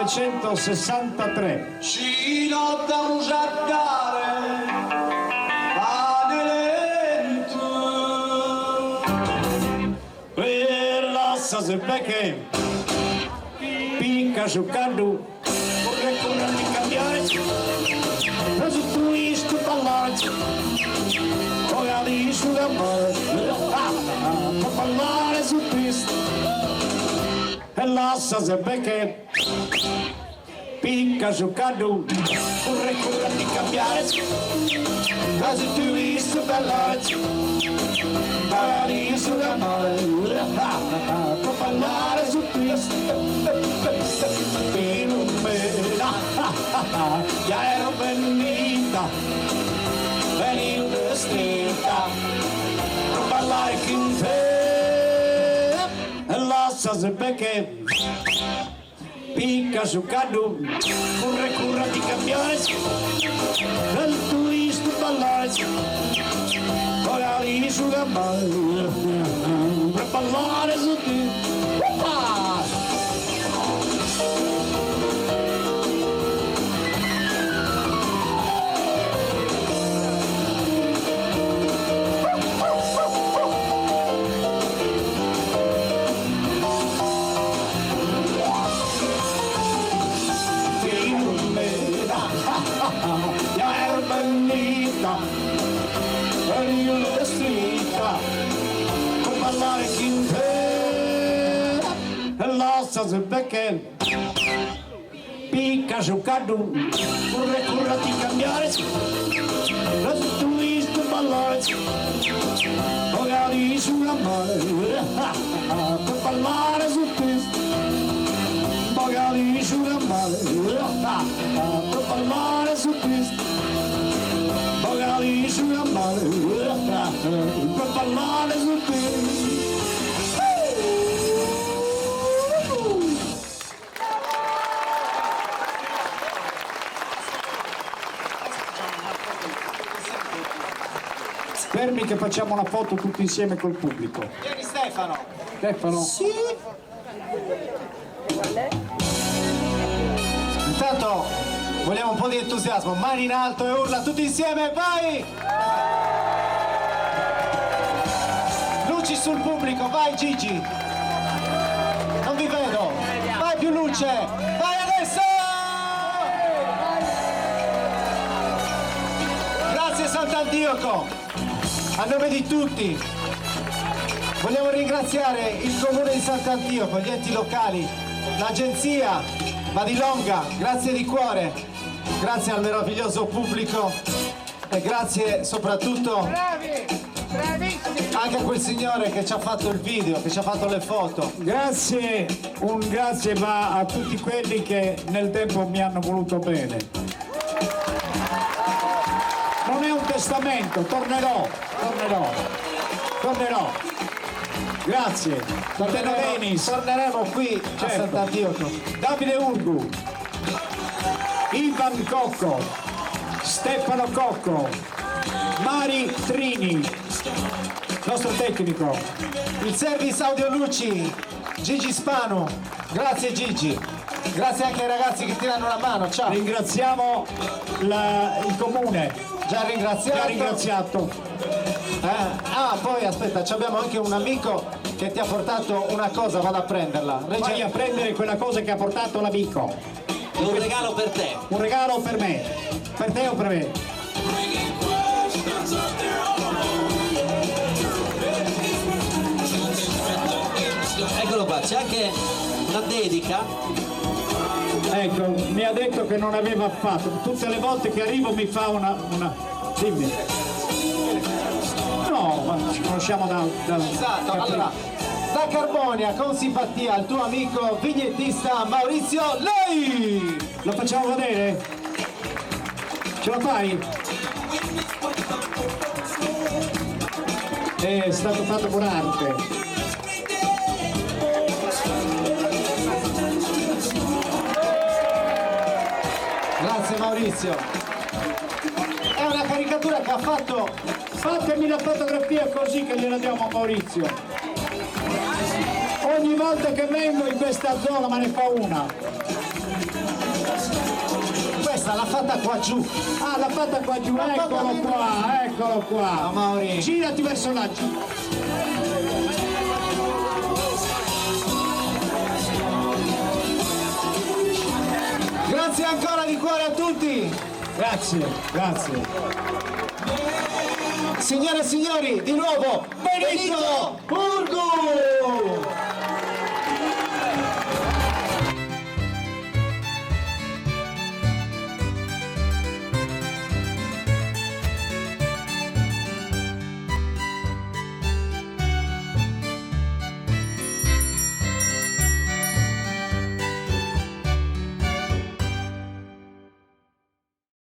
1963. Cino da rugiardare lento Lascia se becche picca su candu vorrei correre di cambiare preso tu isto ballare poi sulla mare per ballare su pista e lascia se becche picca su candu vorrei correre di cambiare preso tu isto ballare poi sulla mare per ballare su pista ya ero benita vestita per ballare con te e lascia se becche picca su candu corre di cambiare nel twist ballare poi sulla mano per ballare su te. Ya ero bellita vestita per ballare con te e lascia se becche picca su candu corre di cambiare la twist ballare magari sulla mare per ballare su twist magari sulla mare per ballare su twist magari sulla mare per ballare su twist. Fermi che facciamo una foto tutti insieme col pubblico. Vieni Stefano. Stefano? Sì. Intanto vogliamo un po' di entusiasmo, mani in alto e urla tutti insieme, vai! Luci sul pubblico, vai Gigi! Non vi vedo! Vai più luce! Vai adesso! Grazie Sant'Antioco! A nome di tutti vogliamo ringraziare il comune di Sant'Antioco, gli enti locali, l'agenzia Vadilonga, grazie di cuore, grazie al meraviglioso pubblico e grazie soprattutto anche a quel signore che ci ha fatto il video, che ci ha fatto le foto. Grazie, un grazie va a tutti quelli che nel tempo mi hanno voluto bene. Non è un testamento, tornerò. Grazie. Torneremo qui a Sant'Antioco. Davide Urgu, Ivan Cocco, Stefano Cocco, Mari Trini, nostro tecnico, Il service audio luci, Gigi Spanu. Grazie Gigi. Grazie anche ai ragazzi che ti danno una mano. Ciao. ringraziamo il comune, Già ringraziato. Poi aspetta, abbiamo anche un amico che ti ha portato una cosa, vado a prenderla. Vai a prendere quella cosa che ha portato l'amico. È un regalo per te. Un regalo per me. Per te o per me? Eccolo qua, c'è anche una dedica. Ecco, mi ha detto che non aveva affatto. Tutte le volte che arrivo mi fa una... Dimmi. No, ma ci conosciamo da Esatto, allora, da Carbonia con simpatia al tuo amico vignettista Maurizio Lei! Lo facciamo vedere? Ce la fai? È stato fatto con arte. Grazie Maurizio. È una caricatura che ha fatto. Fatemi la fotografia così che gliela diamo a Maurizio. Ogni volta che vengo in questa zona me ne fa una. casa, l'ha fatta qua giù. Ah, l'ha fatta qua giù, eccolo qua, eccolo qua. Ah, Mauri. Girati verso laggiù. Grazie ancora di cuore a tutti. Grazie, grazie. Signore e signori, di nuovo, Benito Urgu!